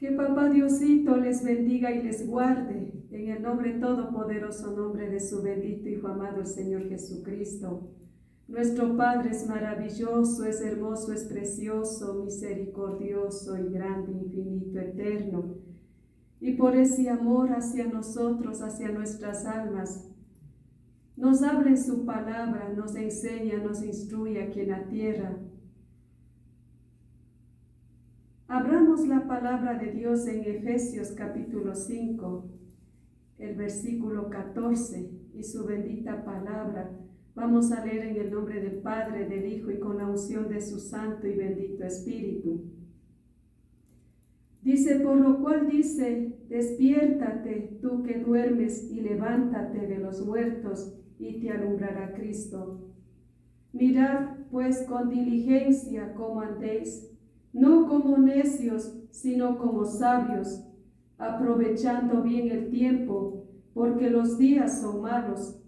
Que Papá Diosito les bendiga y les guarde en el nombre todopoderoso nombre de su bendito Hijo amado, el Señor Jesucristo. Nuestro Padre es maravilloso, es hermoso, es precioso, misericordioso y grande, infinito, eterno. Y por ese amor hacia nosotros, hacia nuestras almas, nos habla en su palabra, nos enseña, nos instruye aquí en la tierra. Abramos la palabra de Dios en Efesios capítulo 5, el versículo 14, y su bendita palabra. Vamos a leer en el nombre del Padre, del Hijo y con la unción de su Santo y bendito Espíritu. Dice, por lo cual dice, despiértate tú que duermes y levántate de los muertos y te alumbrará Cristo. Mirad pues con diligencia cómo andéis, no como necios, sino como sabios, aprovechando bien el tiempo, porque los días son malos.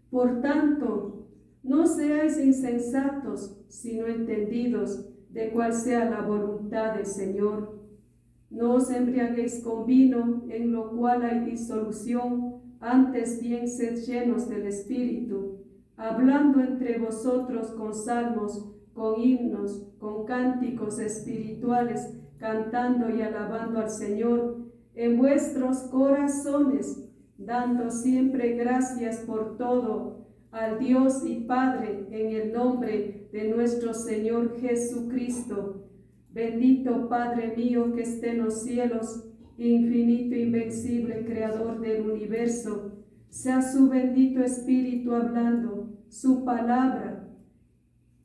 Por tanto, no seáis insensatos, sino entendidos de cuál sea la voluntad del Señor. No os embriaguéis con vino, en lo cual hay disolución, antes bien sed llenos del Espíritu, hablando entre vosotros con salmos, con himnos, con cánticos espirituales, cantando y alabando al Señor en vuestros corazones, dando siempre gracias por todo al Dios y Padre en el nombre de nuestro Señor Jesucristo. Bendito Padre mío que esté en los cielos, infinito, invencible, creador del universo, sea su bendito Espíritu hablando, su palabra,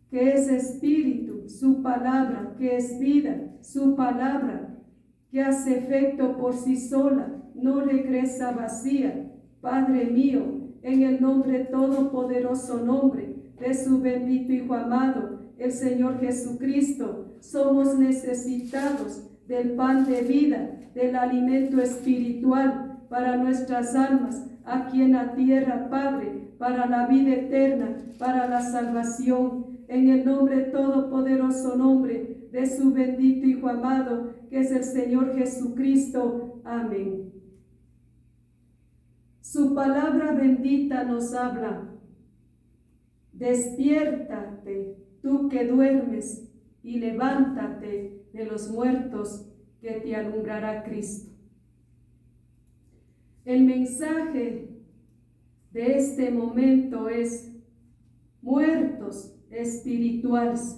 que es espíritu, su palabra, que es vida, su palabra, que hace efecto por sí sola, no regresa vacía. Padre mío, en el nombre todopoderoso nombre de su bendito Hijo amado, el Señor Jesucristo, somos necesitados del pan de vida, del alimento espiritual para nuestras almas, aquí en la tierra, Padre, para la vida eterna, para la salvación. En el nombre todopoderoso nombre de su bendito Hijo amado, que es el Señor Jesucristo. Amén. Su palabra bendita nos habla. Despiértate, tú que duermes, y levántate de los muertos, que te alumbrará Cristo. El mensaje de este momento es: muertos espirituales.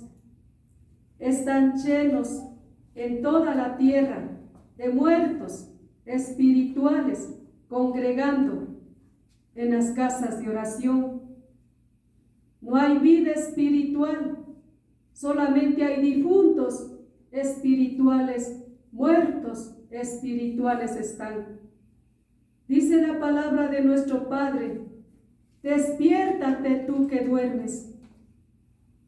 Están llenos en toda la tierra de muertos espirituales congregando en las casas de oración. No hay vida espiritual, solamente hay difuntos espirituales, muertos espirituales están. Dice la palabra de nuestro Padre: despiértate tú que duermes.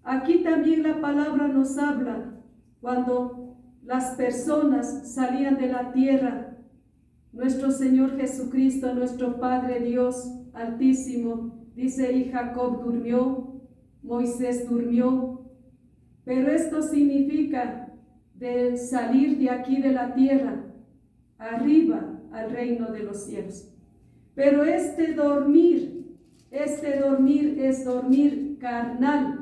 Aquí también la palabra nos habla cuando las personas salían de la tierra. Nuestro Señor Jesucristo, nuestro Padre Dios Altísimo, dice, y Jacob durmió, Moisés durmió. Pero esto significa de salir de aquí de la tierra, arriba al reino de los cielos. Pero este dormir es dormir carnal,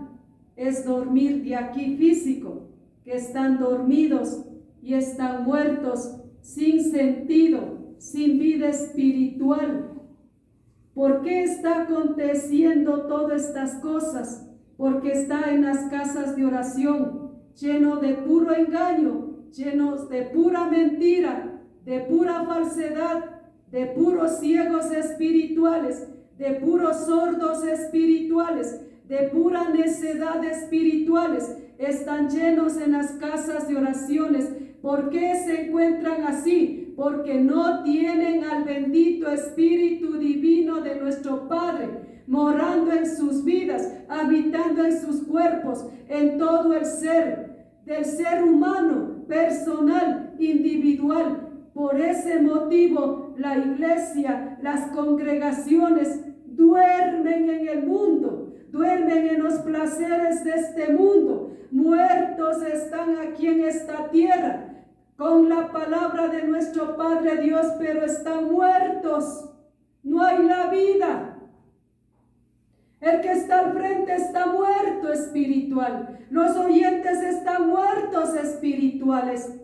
es dormir de aquí físico, que están dormidos y están muertos sin sentido, sin vida espiritual. ¿Por qué está aconteciendo todas estas cosas? Porque está en las casas de oración, lleno de puro engaño, llenos de pura mentira, de pura falsedad, de puros ciegos espirituales, de puros sordos espirituales, de pura necedad espirituales. Están llenos en las casas de oraciones. ¿Por qué se encuentran así? Porque no tienen al bendito Espíritu Divino de nuestro Padre morando en sus vidas, habitando en sus cuerpos, en todo el ser, del ser humano, personal, individual. Por ese motivo, la iglesia, las congregaciones duermen en el mundo, duermen en los placeres de este mundo. Muertos están aquí en esta tierra, con la palabra de nuestro Padre Dios, pero están muertos. No hay la vida. El que está al frente está muerto espiritual. Los oyentes están muertos espirituales,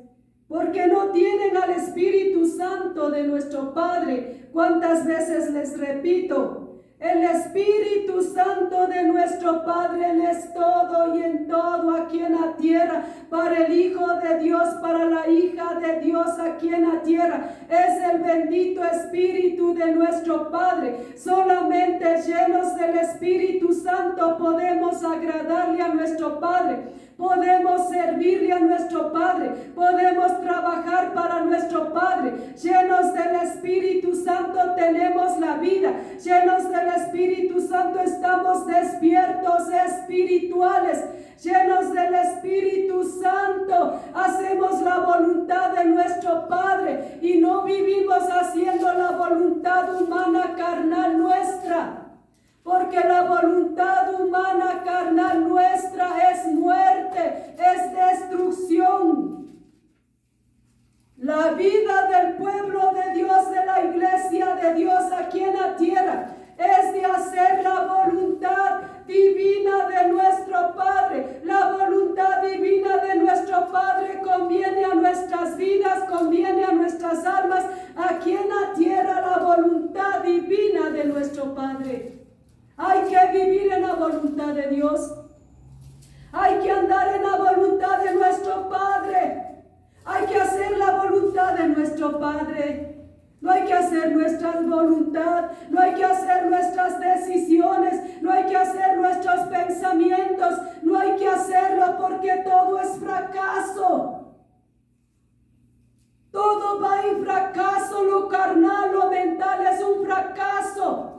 porque no tienen al Espíritu Santo de nuestro Padre. ¿Cuántas veces les repito? El Espíritu Santo de nuestro Padre, Él es todo y en todo aquí en la tierra, para el Hijo de Dios, para la hija de Dios aquí en la tierra. Es el bendito Espíritu de nuestro Padre. Solamente llenos del Espíritu Santo podemos agradarle a nuestro Padre. Podemos servirle a nuestro Padre, podemos trabajar para nuestro Padre. Llenos del Espíritu Santo tenemos la vida. Llenos del Espíritu Santo estamos despiertos espirituales. Llenos del Espíritu Santo hacemos la voluntad de nuestro Padre y no vivimos haciendo la voluntad humana carnal nuestra. Porque la voluntad humana carnal nuestra es muerte, es destrucción. La vida del pueblo de Dios, de la iglesia de Dios aquí en la tierra, es de hacer la voluntad divina de nuestro Padre. La voluntad divina de nuestro Padre conviene a nuestras vidas, conviene a nuestras almas. Aquí en la tierra la voluntad divina de nuestro Padre. Hay que vivir en la voluntad de Dios. Hay que andar en la voluntad de nuestro Padre. Hay que hacer la voluntad de nuestro Padre. No hay que hacer nuestra voluntad, no hay que hacer nuestras decisiones, no hay que hacer nuestros pensamientos, no hay que hacerlo porque todo es fracaso. Todo va en fracaso, lo carnal, lo mental es un fracaso.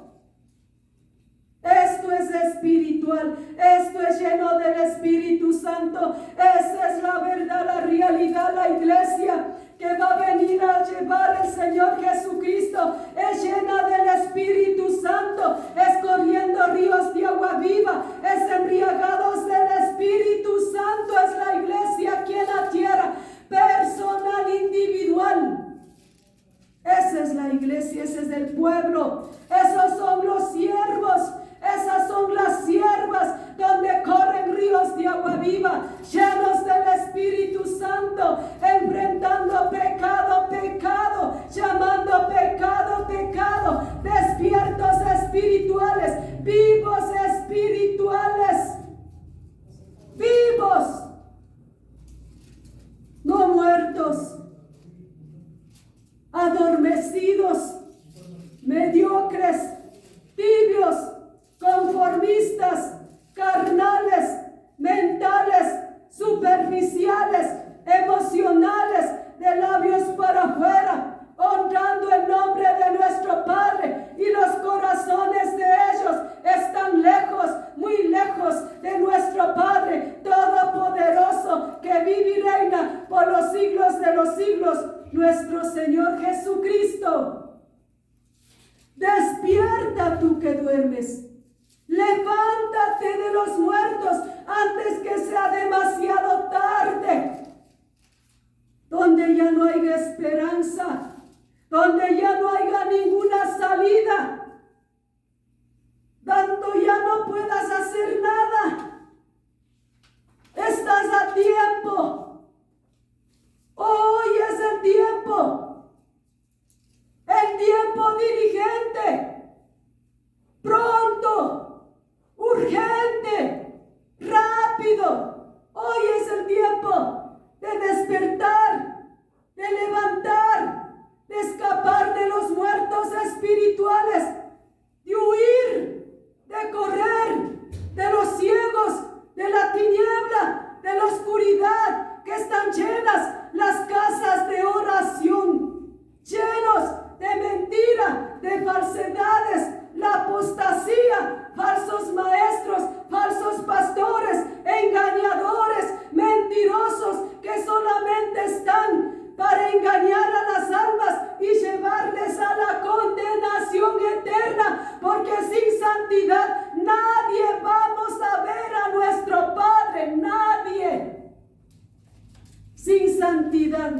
Esto es espiritual, esto es lleno del Espíritu Santo. Esa es la verdad, la realidad, la iglesia que va a venir a llevar el Señor Jesucristo. Es llena del Espíritu Santo, es corriendo ríos de agua viva, es embriagados del Espíritu Santo. Es la iglesia aquí en la tierra, personal, individual. Esa es la iglesia, ese es el pueblo. Esos son los siervos. Esas son las siervas donde corren ríos de agua viva, llenos del Espíritu Santo, enfrentando pecado, pecado, llamando pecado, pecado, despiertos espirituales, vivos espirituales.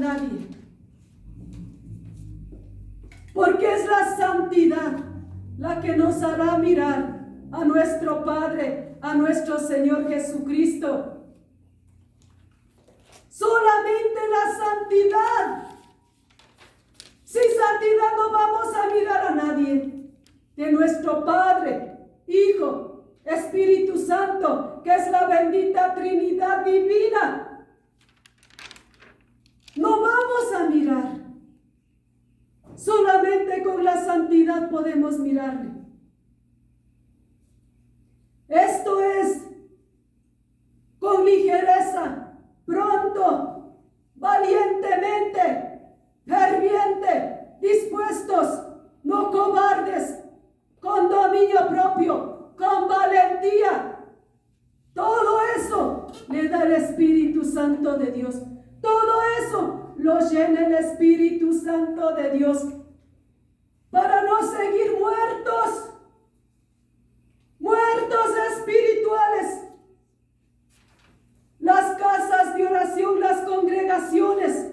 nadie. Porque es la santidad la que nos hará mirar a nuestro Padre, a nuestro Señor Jesucristo. Solamente la santidad. Sin santidad no vamos a mirar a nadie. De nuestro Padre, Hijo, Espíritu Santo, que es la bendita Trinidad divina. No vamos a mirar. Solamente con la santidad podemos mirarle. Esto es con ligereza, pronto, valientemente, ferviente, dispuestos, no cobardes, con dominio propio, con valentía. Todo eso le da el Espíritu Santo de Dios. Todo eso lo llena el Espíritu Santo de Dios para no seguir muertos espirituales. Las casas de oración, las congregaciones,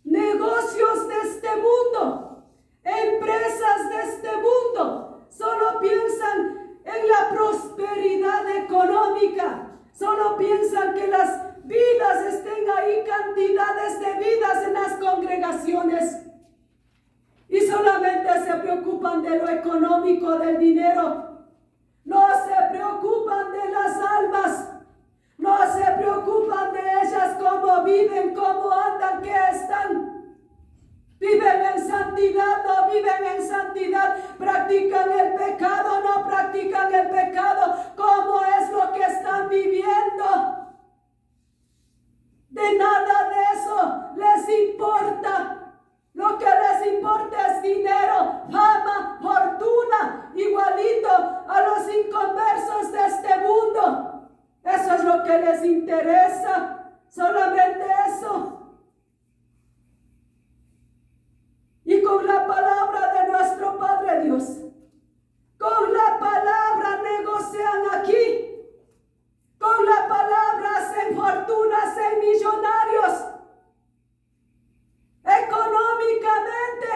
negocios de este mundo, empresas de este mundo, solo piensan en la prosperidad económica, solo piensan que las vidas estén ahí, cantidades de vidas en las congregaciones, y solamente se preocupan de lo económico, del dinero. No se preocupan de las almas, no se preocupan de ellas, cómo viven, cómo andan, qué están. Viven en santidad, no viven en santidad, practican el pecado, no practican el pecado, cómo es lo que están viviendo. De nada de eso les importa. Lo que les importa es dinero, fama, fortuna, igualito a los inconversos de este mundo. Eso es lo que les interesa, solamente eso. Y con la palabra de nuestro Padre Dios, con la palabra negocian aquí, con la palabra hacen fortunas, hacen millonarios, económicamente,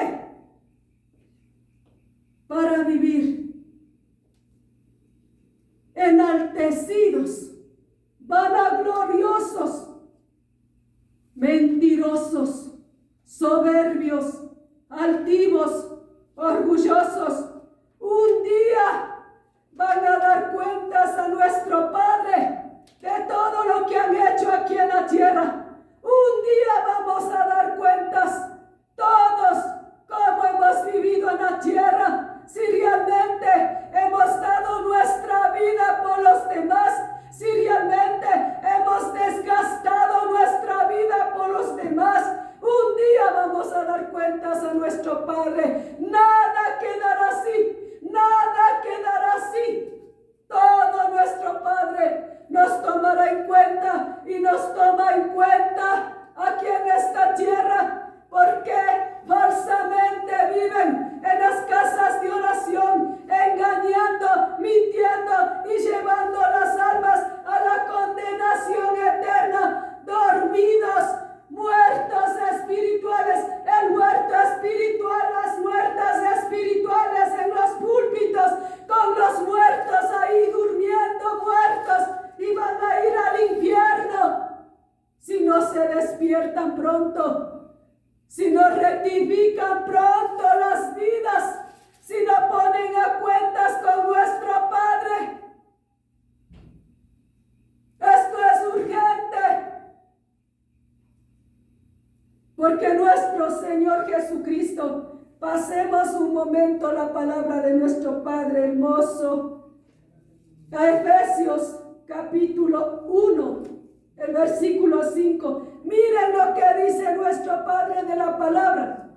para vivir enaltecidos, vanagloriosos, mentirosos, soberbios, altivos, orgullosos. Un día van a dar cuentas a nuestro Padre de todo lo que han hecho aquí en la tierra. Un día vamos a dar cuentas todos cómo hemos vivido en la tierra, si realmente hemos dado nuestra vida por los demás, si realmente hemos desgastado nuestra vida por los demás. Un día vamos a dar cuentas a nuestro Padre. Nada quedará así, nada quedará así. Todo nuestro Padre nos tomará en cuenta y nos toma en cuenta aquí en esta tierra, porque falsamente viven en las casas de oración, engañando, mintiendo y llevando las almas a la condenación eterna, dormidos, muertos espirituales, el muerto espiritual, las muertas espirituales en los púlpitos, con los muertos ahí durmiendo, muertos, y van a ir al infierno si no se despiertan pronto, si no rectifican pronto las vidas, si no ponen a cuentas con nuestro Padre. Esto es urgente, porque nuestro Señor Jesucristo, pasemos un momento la palabra de nuestro Padre hermoso, a Efesios capítulo 1, el versículo 5. Miren lo que dice nuestro Padre de la palabra.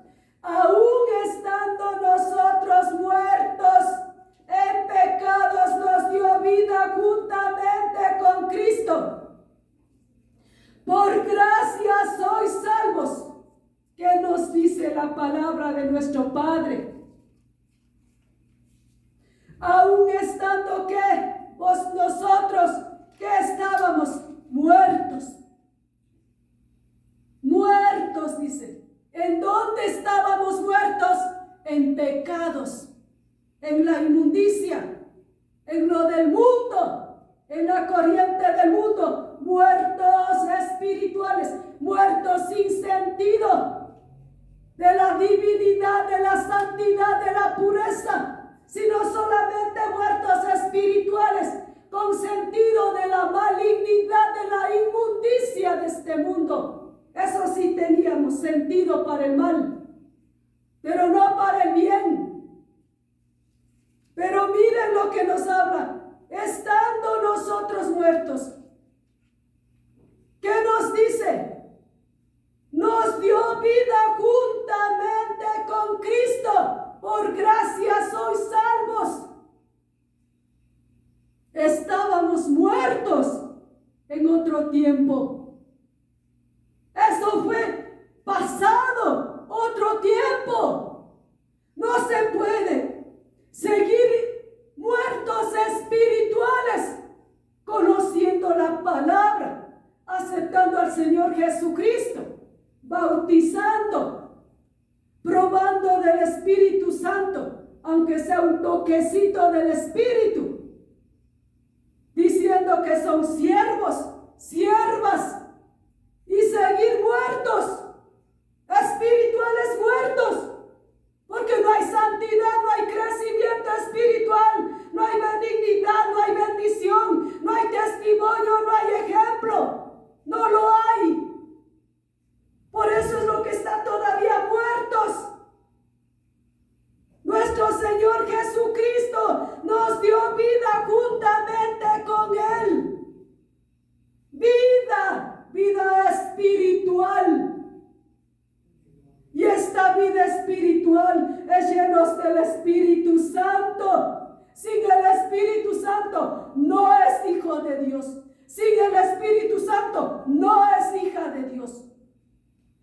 Aún estando nosotros muertos en pecados, nos dio vida juntamente con Cristo. Por gracia sois salvos. ¿Qué nos dice la palabra de nuestro Padre? Aún estando que nosotros que estábamos muertos en la corriente del mundo, muertos espirituales, muertos sin sentido de la divinidad, de la santidad, de la pureza, sino solamente muertos espirituales con sentido de la malignidad, de la inmundicia de este mundo. Eso sí teníamos sentido para el mal, pero no para el bien. Pero miren lo que nos habla. Estando nosotros muertos, ¿qué nos dice? Nos dio vida juntamente con Cristo. Por gracia sois salvos. Estábamos muertos en otro tiempo. Eso fue pasado, otro tiempo. No se puede seguir muertos espirituales, conociendo la palabra, aceptando al Señor Jesucristo, bautizando, probando del Espíritu Santo, aunque sea un toquecito del Espíritu, diciendo que son siervos, siervas, y seguir muertos, espirituales muertos. Porque no hay santidad, no hay crecimiento espiritual, no hay benignidad, no hay bendición, no hay testimonio, no hay ejemplo. No lo hay. Por eso es lo que están todavía muertos. Nuestro Señor Jesucristo nos dio vida juntamente con Él. Vida espiritual. Y esta vida espiritual es llenos del Espíritu Santo. Sin el Espíritu Santo no es hijo de Dios. Sin el Espíritu Santo no es hija de Dios.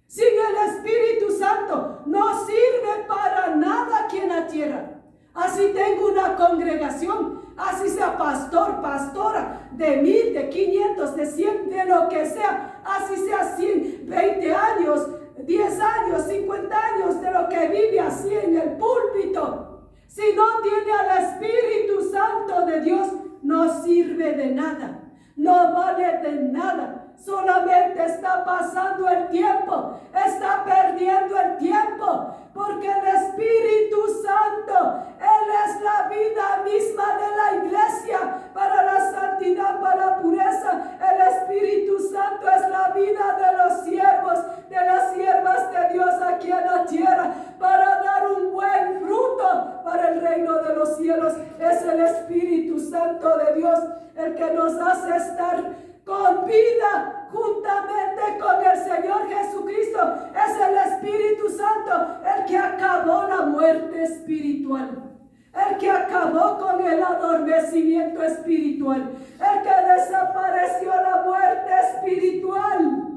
Sin el Espíritu Santo no sirve para nada aquí en la tierra. Así tengo una congregación, así sea pastor, pastora, de 1000, de 500, de 100, de lo que sea, así sea 100, 20 años, 10 años, 50 años, de lo que vive así en el púlpito. Si no tiene al Espíritu Santo de Dios, no sirve de nada, no vale de nada. Solamente está pasando el tiempo, está perdiendo el tiempo, porque el Espíritu Santo, Él es la vida misma de la iglesia, para la santidad, para la pureza. El Espíritu Santo es la vida de los siervos, de las siervas de Dios aquí en la tierra, para dar un buen fruto para el reino de los cielos. Es el Espíritu Santo de Dios el que nos hace estar con vida juntamente con el Señor Jesucristo. Es el Espíritu Santo el que acabó la muerte espiritual, el que acabó con el adormecimiento espiritual, el que desapareció la muerte espiritual.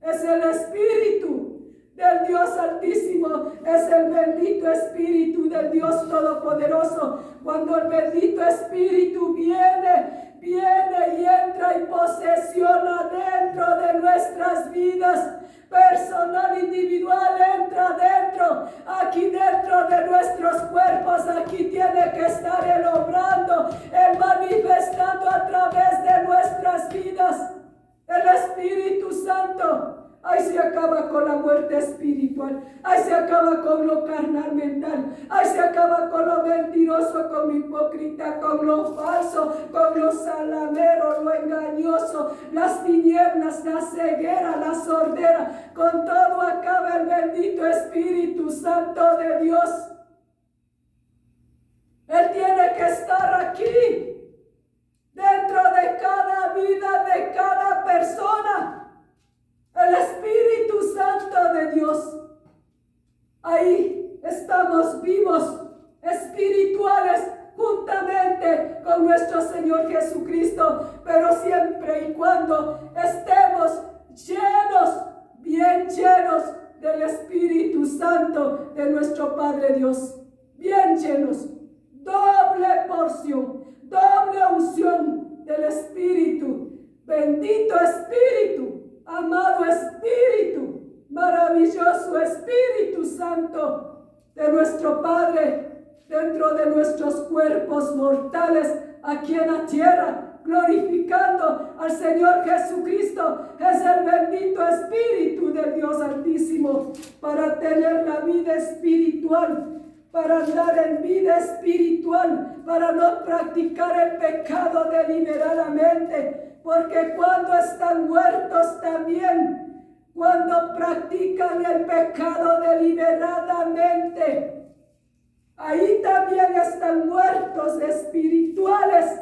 Es el Espíritu del Dios Altísimo, es el bendito Espíritu del Dios Todopoderoso. Cuando el bendito Espíritu viene y entra y posesiona dentro de nuestras vidas, personal, individual, entra dentro, aquí dentro de nuestros cuerpos. Aquí tiene que estar Él obrando, Él manifestando a través de nuestras vidas. El Espíritu Santo. Ahí se acaba con la muerte espiritual. Ahí se acaba con lo carnal mental. Ahí se acaba con lo mentiroso, con lo hipócrita, con lo falso, con lo salamero, lo engañoso, las tinieblas, la ceguera, la sordera. Con todo acaba el bendito Espíritu Santo de Dios. Él tiene que estar aquí, dentro de cada vida, de cada persona. El Espíritu Santo de Dios. Ahí estamos vivos, espirituales, juntamente con nuestro Señor Jesucristo. Pero siempre y cuando estemos llenos, bien llenos del Espíritu Santo de nuestro Padre Dios. Bien llenos. Doble porción, doble unción del Espíritu. Bendito Espíritu. Amado Espíritu, maravilloso Espíritu Santo de nuestro Padre, dentro de nuestros cuerpos mortales, aquí en la tierra, glorificando al Señor Jesucristo. Es el bendito Espíritu del Dios Altísimo para tener la vida espiritual, para andar en vida espiritual, para no practicar el pecado deliberadamente, porque cuando están muertos también, cuando practican el pecado deliberadamente, ahí también están muertos espirituales.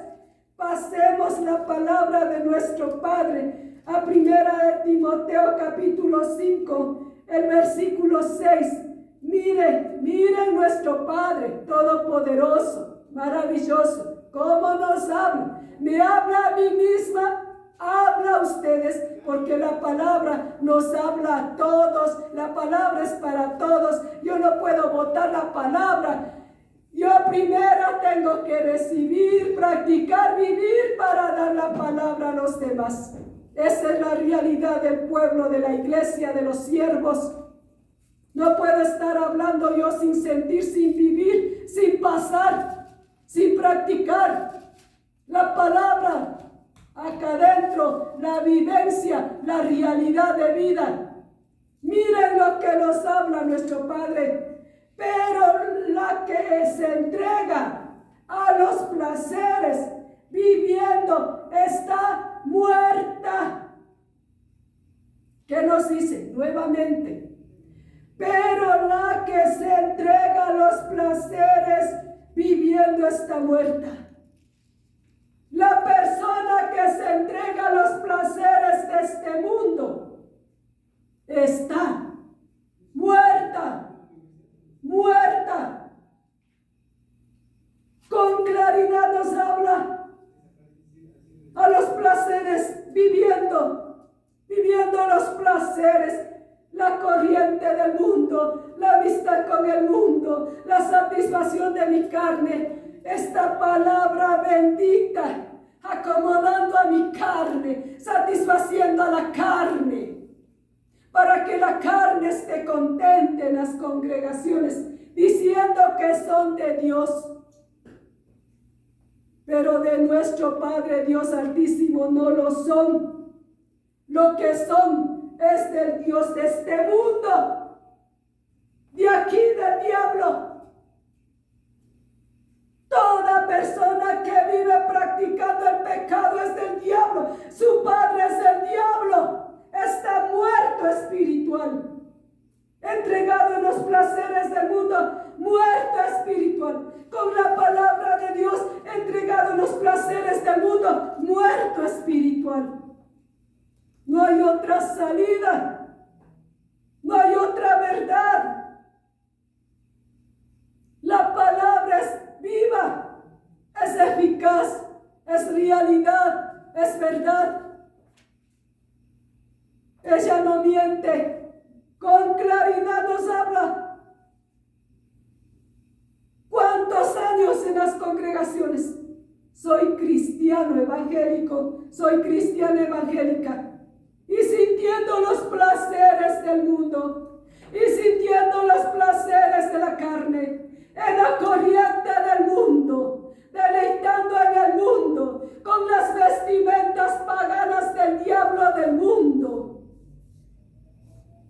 Pasemos la palabra de nuestro Padre a 1 de Timoteo capítulo 5, el versículo 6. Mire nuestro Padre todopoderoso, maravilloso, cómo nos habla. Me habla a mí misma, habla a ustedes, porque la palabra nos habla a todos. La palabra es para todos. Yo no puedo botar la palabra. Yo primero tengo que recibir, practicar, vivir para dar la palabra a los demás. Esa es la realidad del pueblo, de la iglesia, de los siervos. No puedo estar hablando yo sin sentir, sin vivir, sin pasar, sin practicar la palabra acá adentro, la vivencia, la realidad de vida. Miren lo que nos habla nuestro Padre. Pero la que se entrega a los placeres viviendo está muerta. ¿Qué nos dice? Nuevamente. Pero la que se entrega a los placeres viviendo está muerta. La persona que se entrega a los placeres de este mundo está muerta. Muerta. Con claridad nos habla a los placeres, viviendo los placeres, la corriente del mundo, la amistad con el mundo, la satisfacción de mi carne. Esta palabra bendita, acomodando a mi carne, satisfaciendo a la carne, para que la carne esté contenta en las congregaciones, diciendo que son de Dios. Pero de nuestro Padre Dios Altísimo no lo son. Lo que son es del Dios de este mundo, de aquí del diablo. Toda persona que vive practicando el pecado es del diablo. Su padre es el diablo. Está muerto espiritual, entregado en los placeres del mundo, muerto espiritual. Con la palabra de Dios, entregado en los placeres del mundo, muerto espiritual. No hay otra salida, no hay otra verdad. La palabra es viva, es eficaz, es realidad, es verdad. Ella no miente, con claridad nos habla. ¿Cuántos años en las congregaciones? Soy cristiano evangélico, soy cristiana evangélica. Y sintiendo los placeres del mundo, y sintiendo los placeres de la carne, en la corriente del mundo, deleitando en el mundo, con las vestimentas paganas del diablo del mundo.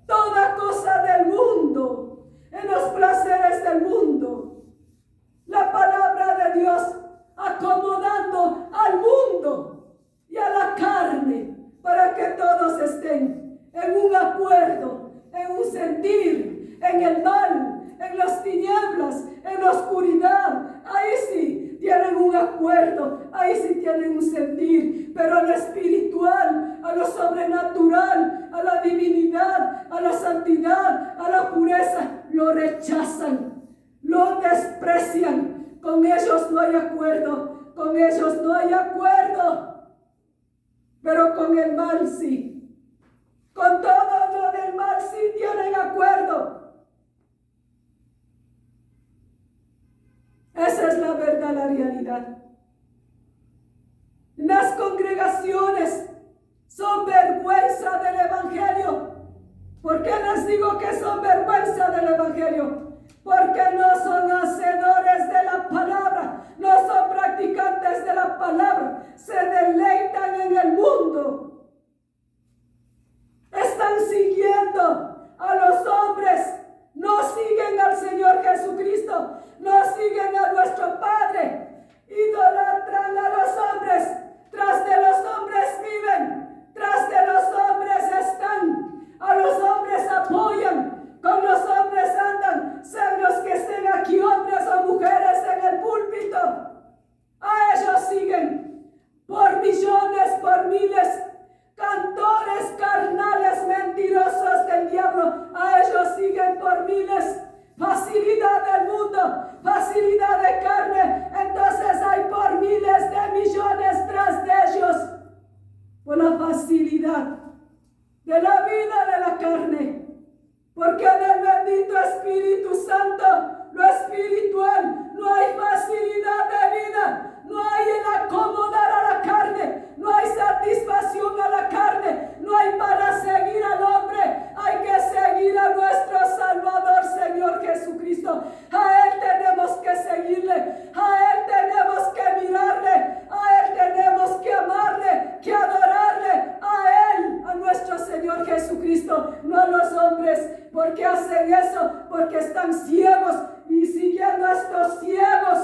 Toda cosa del mundo, en los placeres del mundo. La palabra de Dios acomodando al mundo y a la carne para que todos estén en un acuerdo, en un sentir, en el mal, en las tinieblas, en la oscuridad. Ahí sí tienen un acuerdo, ahí sí tienen un sentir, pero a lo espiritual, a lo sobrenatural, a la divinidad, a la santidad, a la pureza, lo rechazan, lo desprecian. Con ellos no hay acuerdo, con ellos no hay acuerdo, pero con el mal sí. Con todo lo del mal sí tienen acuerdo. Esa es la verdad, la realidad. Las congregaciones son vergüenza del Evangelio. ¿Por qué les digo que son vergüenza del Evangelio? Porque no son hacedores de la palabra, no son practicadores predicantes de la palabra se deleitan en el mundo. Están siguiendo a los hombres, no siguen al Señor Jesucristo, no siguen a nuestro Padre, idolatran a los hombres, tras de los hombres viven, tras de los hombres están, a los hombres apoyan, con los hombres andan, sean los que estén aquí, hombres o mujeres en el púlpito, a ellos siguen, por millones, por miles, cantores carnales mentirosos del diablo, a ellos siguen por miles, facilidad del mundo, facilidad de carne, entonces hay por miles de millones tras de ellos, por la facilidad de la vida de la carne, porque en el bendito Espíritu Santo, lo espiritual, no hay facilidad de vida, no hay el acomodar a la carne, no hay satisfacción a la carne, no hay para seguir al hombre, hay que seguir a nuestro Salvador, Señor Jesucristo. A Él tenemos que seguirle, a Él tenemos que mirarle, a Él tenemos que amarle, que adorarle, a Él, a nuestro Señor Jesucristo, no a los hombres. ¿Por qué hacen eso? Porque están ciegos y siguiendo a estos ciegos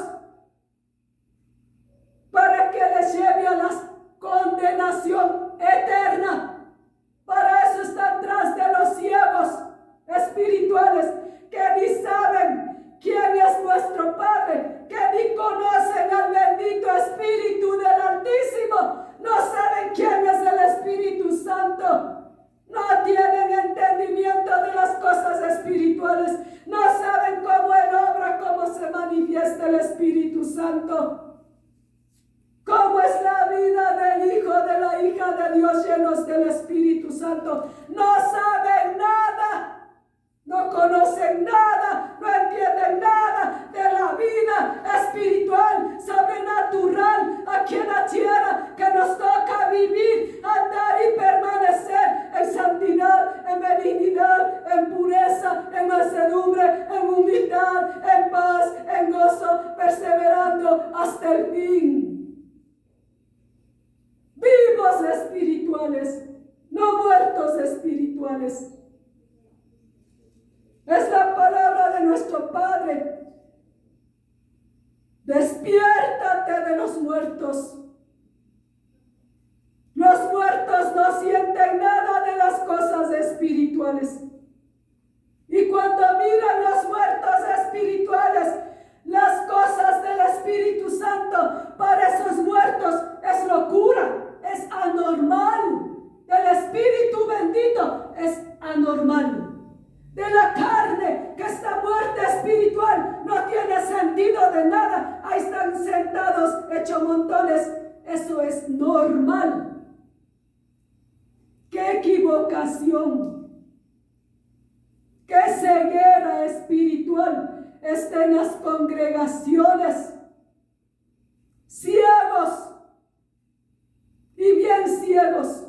para que les lleve a la condenación eterna. Para eso están tras de los ciegos espirituales que ni saben quién es nuestro Padre, que ni conocen al bendito Espíritu del Altísimo, no saben quién es el Espíritu Santo. No tienen entendimiento de las cosas espirituales. No saben cómo Él obra, cómo se manifiesta el Espíritu Santo. Cómo es la vida del Hijo, de la hija de Dios llenos del Espíritu Santo. No saben nada. No conocen nada. No entienden nada de la vida espiritual, sobrenatural, aquí en la tierra, que nos toca vivir, andar y permanecer en santidad, en benignidad, en pureza, en mansedumbre, en humildad, en paz, en gozo, perseverando hasta el fin. Vivos espirituales, no muertos espirituales. Es la palabra de nuestro Padre. Despiértate de los muertos. Los muertos no sienten nada de las cosas espirituales. Y cuando miran los muertos espirituales, las cosas del Espíritu Santo, para esos muertos es locura, es anormal. Del Espíritu bendito es anormal. De la carne, que esta muerte espiritual no tiene sentido de nada. Ahí están sentados, hechos montones. Eso es normal. ¡Qué equivocación! ¡Qué ceguera espiritual está en las congregaciones! Ciegos y bien ciegos,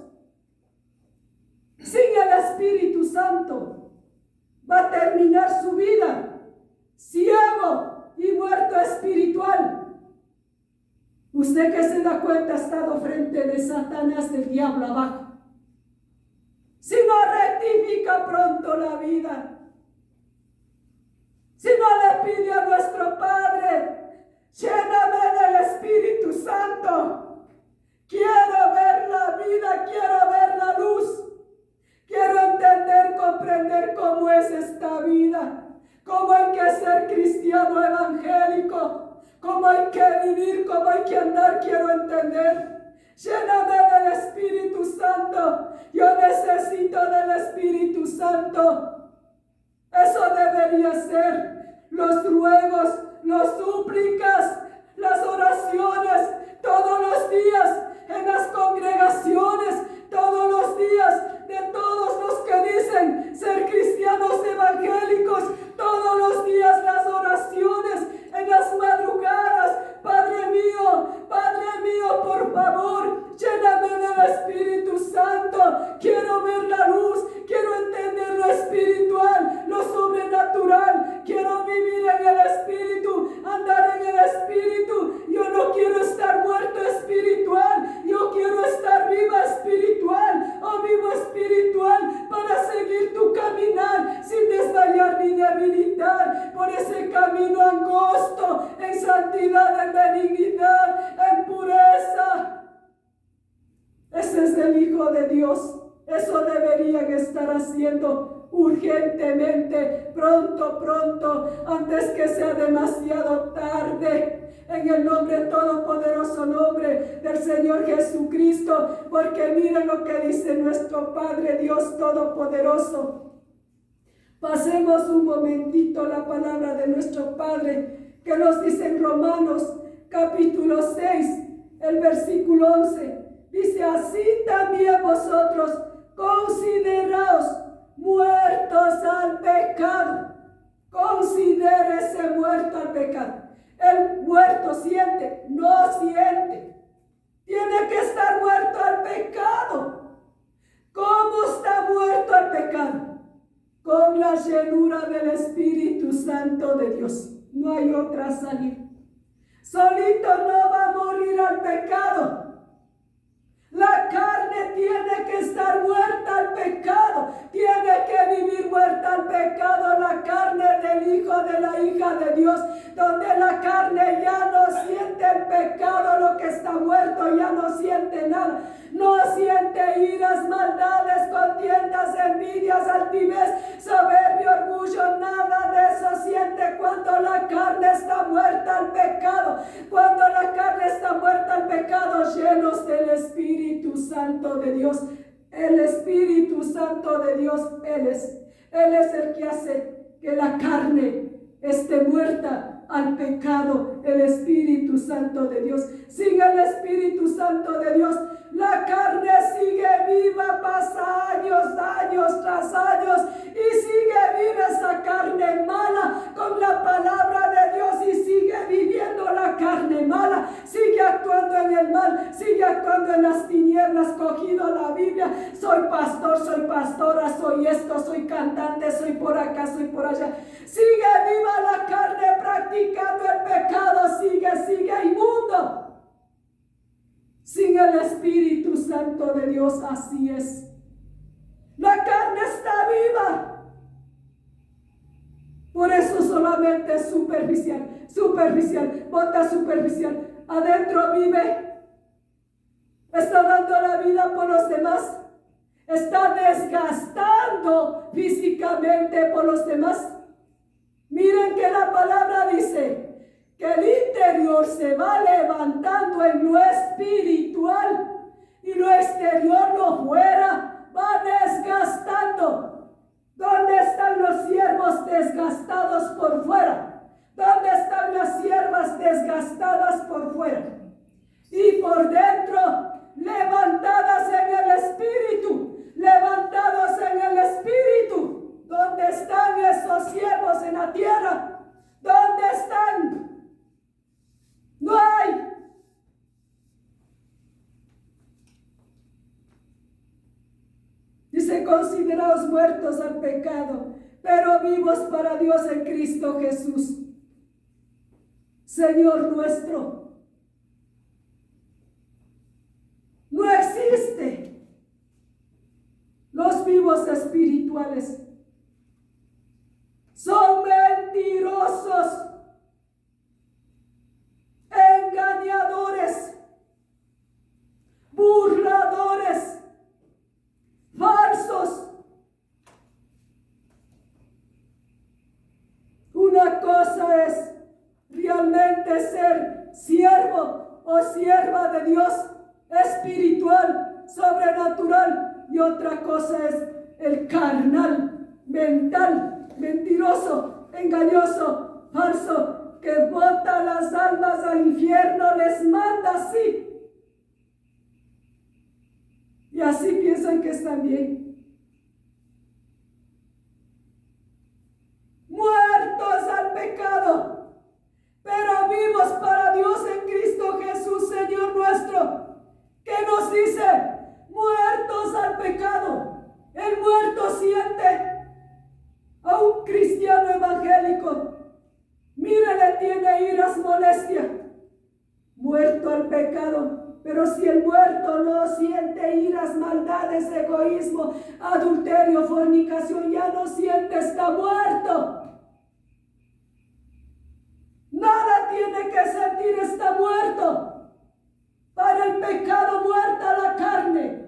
sin el Espíritu Santo. Va a terminar su vida ciego y muerto espiritual. Usted que se da cuenta ha estado frente de Satanás, del diablo abajo. Si no rectifica pronto la vida, si no le pide a nuestro Padre, lléname del Espíritu Santo. Quiero ver la vida, quiero ver la luz. Quiero entender, comprender cómo es esta vida, cómo hay que ser cristiano evangélico, cómo hay que vivir, cómo hay que andar. Quiero entender. Lléname del Espíritu Santo. Yo necesito del Espíritu Santo. Eso debería ser los ruegos, las súplicas, las oraciones todos los días en las congregaciones, todos los días de todos los que dicen ser cristianos evangélicos, todos los días las oraciones en las madrugadas. Padre mío, por favor, lléname del Espíritu Santo. Quiero ver la luz, quiero entender lo espiritual, lo sobrenatural. Quiero vivir en el Espíritu, andar en el Espíritu. Yo no quiero ese es el Hijo de Dios. Eso deberían estar haciendo urgentemente, pronto, antes que sea demasiado tarde. En el nombre, todopoderoso nombre del Señor Jesucristo, porque miren lo que dice nuestro Padre Dios Todopoderoso. Pasemos un momentito la palabra de nuestro Padre, que nos dice en Romanos capítulo 6, el versículo 11. Dice: así también vosotros consideraos muertos al pecado. Considérese muerto al pecado. El muerto siente, no siente. Tiene que estar muerto al pecado. ¿Cómo está muerto al pecado? Con la llenura del Espíritu Santo de Dios. No hay otra salida. Solito no va a morir al pecado. La carne tiene que estar muerta al pecado. Tiene que vivir muerta al pecado. La carne del Hijo, de la hija de Dios. Donde la carne ya no siente el pecado. Lo que está muerto ya no siente nada. No siente iras, maldades, contiendas, envidias, altivez, soberbia, orgullo. Nada de eso siente cuando la carne está muerta al pecado. Cuando la carne está muerta al pecado, llenos del Espíritu Santo de Dios. El Espíritu Santo de Dios, Él es el que hace que la carne esté muerta al pecado. El Espíritu Santo de Dios. Sin el Espíritu Santo de Dios, la carne sigue viva, pasa años tras años, y sigue viva esa carne mala con la palabra de Dios, y sigue viviendo la carne mala, sigue actuando en el mal, sigue actuando en las tinieblas, cogido la Biblia. Soy pastor, soy pastora, soy esto, soy cantante, soy por acá, soy por allá. Sigue viva la carne practicando el pecado, sigue inmundo. Sin el Espíritu Santo de Dios, así es. La carne está viva. Por eso solamente es superficial, bota superficial. Adentro vive. Está dando la vida por los demás. Está desgastando físicamente por los demás. Miren que la palabra dice que el interior se va levantando en lo espiritual y lo exterior, lo fuera, va desgastando. ¿Dónde están los siervos desgastados por fuera? ¿Dónde están las siervas desgastadas por fuera? Y por dentro, levantadas en el espíritu, levantados en el espíritu. ¿Dónde están esos siervos en la tierra? ¿Dónde están? No hay. Dice: consideraos muertos al pecado, pero vivos para Dios en Cristo Jesús, Señor nuestro. No existe los vivos espirituales. Son mentirosos, engañadores, burladores, falsos. Una cosa es realmente ser siervo o sierva de Dios espiritual, sobrenatural, y otra cosa es el carnal, mental, mentiroso, engañoso, falso, que bota las almas al infierno, les manda así. Y así piensan que están bien. Muertos al pecado, pero vivos para Dios en Cristo Jesús, Señor nuestro, que nos dice: muertos al pecado. El muerto siente a un cristiano evangélico. Mire, le tiene iras, molestia. Muerto al pecado. Pero si el muerto no siente iras, maldades, egoísmo, adulterio, fornicación, ya no siente, está muerto. Nada tiene que sentir, está muerto. Para el pecado muerta la carne.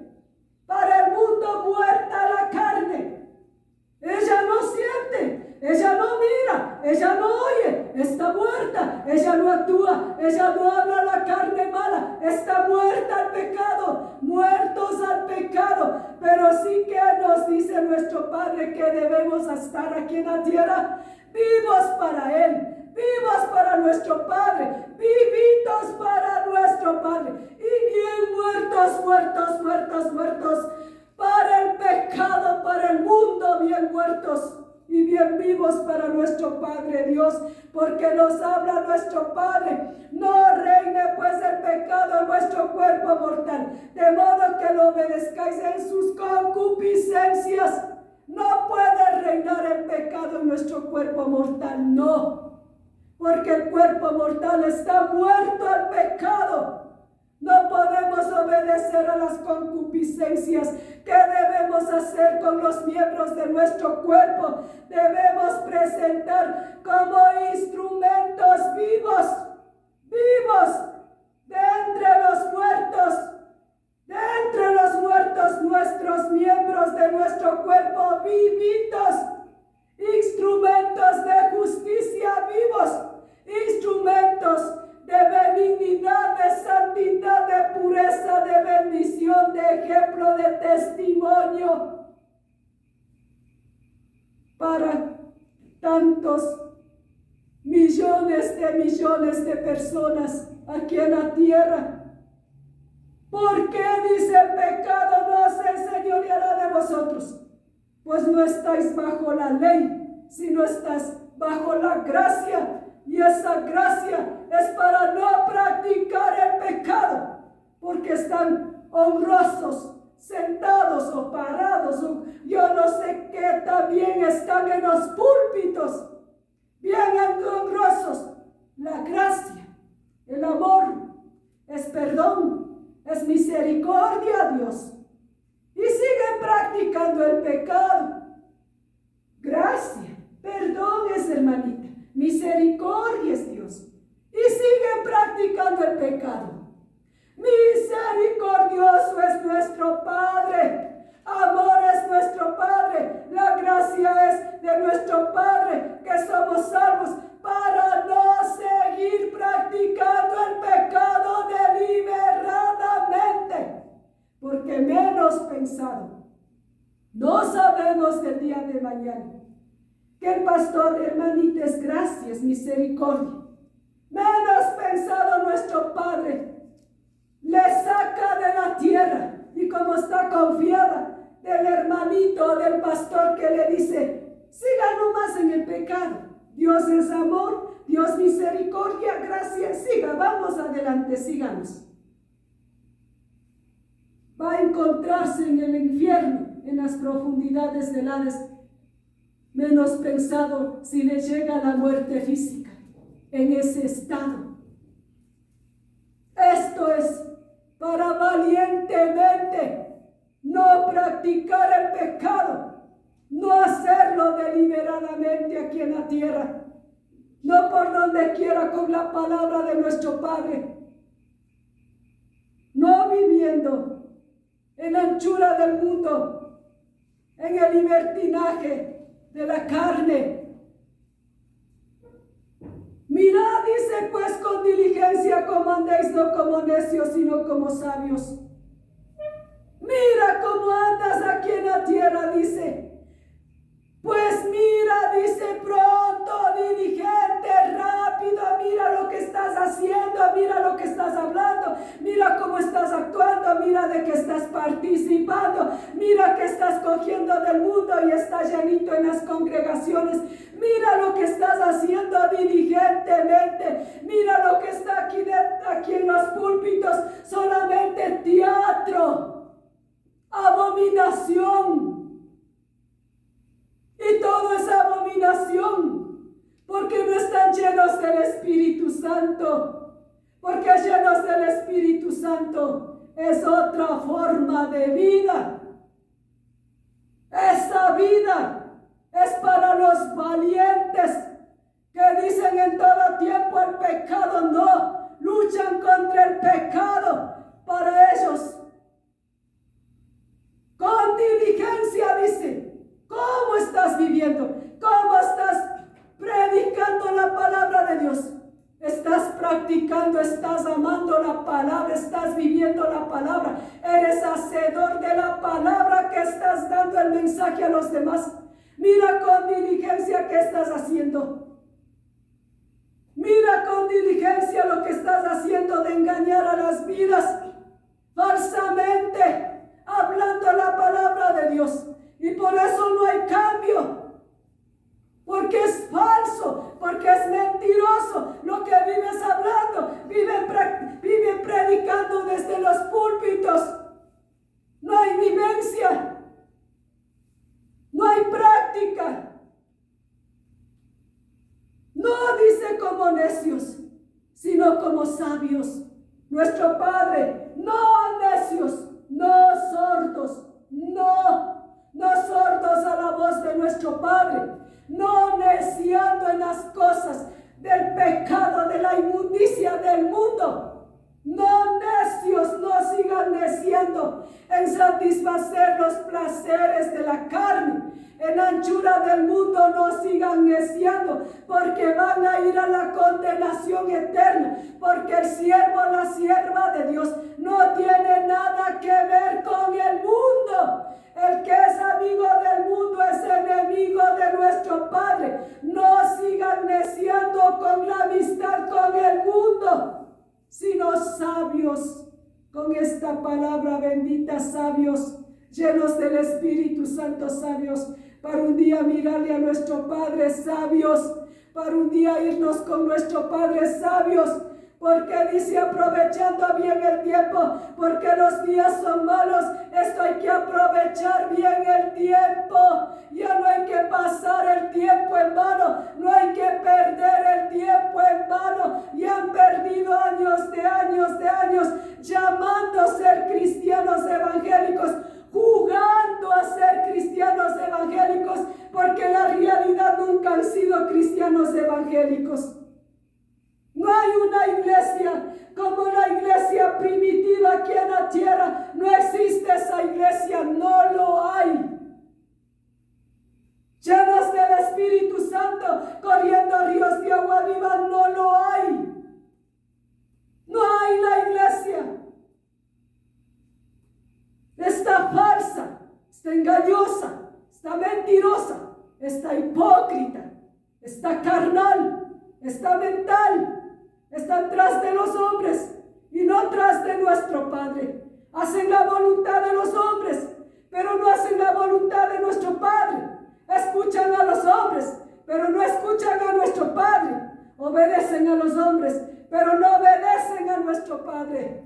sí que nos dice nuestro Padre que debemos estar aquí en la tierra, vivos para Él, vivos para nuestro Padre, vivitos para nuestro Padre, y bien muertos, muertos, muertos, muertos, para el pecado, para el mundo, bien muertos y bien vivos para nuestro Padre Dios, porque nos habla nuestro Padre: no reine pues el pecado en vuestro cuerpo mortal, de modo que lo obedezcáis en sus concupiscencias. No puede reinar el pecado en nuestro cuerpo mortal, no, porque el cuerpo mortal está muerto al pecado. No podemos obedecer a las concupiscencias. ¿Qué debemos hacer con los miembros de nuestro cuerpo? Debemos presentar como instrumentos vivos, vivos, de entre los muertos, nuestros miembros de nuestro cuerpo vivitos, instrumentos de justicia vivos, instrumentos de benignidad, de santidad, de pureza, de bendición, de ejemplo, de testimonio para tantos millones de personas aquí en la tierra. ¿Por qué dice el pecado no se enseñoreará de vosotros? Pues no estáis bajo la ley, sino estás bajo la gracia. Y esa gracia es para no practicar el pecado, porque están honrosos, sentados o parados, o yo no sé qué, también están en los púlpitos, bien honrosos. La gracia, el amor, es perdón, es misericordia, Dios. Y siguen practicando el pecado. Gracia, perdón es, hermanita. Misericordia es Dios. Y siguen practicando el pecado. Misericordioso es nuestro Padre. Amor es nuestro Padre. La gracia es de nuestro Padre, que somos salvos para no seguir practicando el pecado deliberadamente. Porque menos pensado, no sabemos del día de mañana. Que el pastor, hermanitas, gracias, misericordia. Menos pensado nuestro Padre le saca de la tierra, y como está confiada del hermanito, del pastor, que le dice: siga nomás en el pecado. Dios es amor, Dios misericordia, gracia, siga, vamos adelante, sigamos. Va a encontrarse en el infierno, en las profundidades del Hades, menos pensado si le llega la muerte física en ese estado. Esto es para valientemente no practicar el pecado, no hacerlo deliberadamente aquí en la tierra, no por donde quiera, con la palabra de nuestro Padre, no viviendo en la anchura del mundo, en el libertinaje de la carne. Mirad, dice, pues con diligencia cómo andéis, no como necios, sino como sabios. Mira cómo andas aquí en la tierra, dice. Pues mira, dice, pronto, diligente, rápido, mira lo que estás haciendo, mira lo que estás hablando, mira cómo estás actuando, mira de qué estás participando, mira que estás cogiendo del mundo y estás llenito en las congregaciones, mira lo que estás haciendo diligentemente, mira lo que está aquí en los púlpitos, solamente teatro, abominación. Y todo es abominación, porque no están llenos del Espíritu Santo, porque llenos del Espíritu Santo es otra forma de vida. Esa vida es para los valientes que dicen en todo tiempo: el pecado no, luchan contra el pecado. Para ellos, con diligencia, dice. ¿Cómo estás viviendo? ¿Cómo estás predicando la palabra de Dios? ¿Estás practicando? ¿Estás amando la palabra? ¿Estás viviendo la palabra? eres hacedor de la palabra que estás dando el mensaje a los demás. Mira con diligencia qué estás haciendo. Mira con diligencia lo que estás haciendo de engañar a las vidas falsamente, hablando la palabra de Dios. Y por eso no hay cambio, porque es falso, porque es mentiroso lo que vives hablando. Viven predicando desde los púlpitos. No hay vivencia, no hay práctica. No dice como necios, sino como sabios. Nuestro Padre, no necios, no sordos, no sordos a la voz de nuestro Padre, no neciando en las cosas del pecado, de la inmundicia del mundo. No necios, no sigan neciando en satisfacer los placeres de la carne. En anchura del mundo no sigan neciando, porque van a ir a la condenación eterna. Porque el siervo o la sierva de Dios no tiene nada que ver con el mundo. El que es amigo del mundo es enemigo de nuestro Padre. No sigan neciando con la amistad con el mundo, sino sabios con esta palabra bendita, sabios, llenos del Espíritu Santo, sabios, para un día mirarle a nuestro Padre, sabios, para un día irnos con nuestro Padre, sabios, porque dice aprovechando bien el tiempo, porque los días son malos. Esto hay que aprovechar bien el tiempo. Ya no hay que pasar el tiempo en vano, no hay que perder el tiempo en vano. Ya han perdido años de años llamando a ser cristianos evangélicos, jugando a ser cristianos evangélicos, porque en la realidad nunca han sido cristianos evangélicos. No hay una iglesia como la iglesia primitiva aquí en la tierra. No existe esa iglesia, no lo hay. Llenos del Espíritu Santo, corriendo ríos de agua viva, no lo hay. No hay la iglesia. Está falsa, está engañosa, está mentirosa, está hipócrita, está carnal, está mental. Están tras de los hombres y no tras de nuestro Padre. Hacen la voluntad de los hombres, pero no hacen la voluntad de nuestro Padre. Escuchan a los hombres, pero no escuchan a nuestro Padre. Obedecen a los hombres, pero no obedecen a nuestro Padre.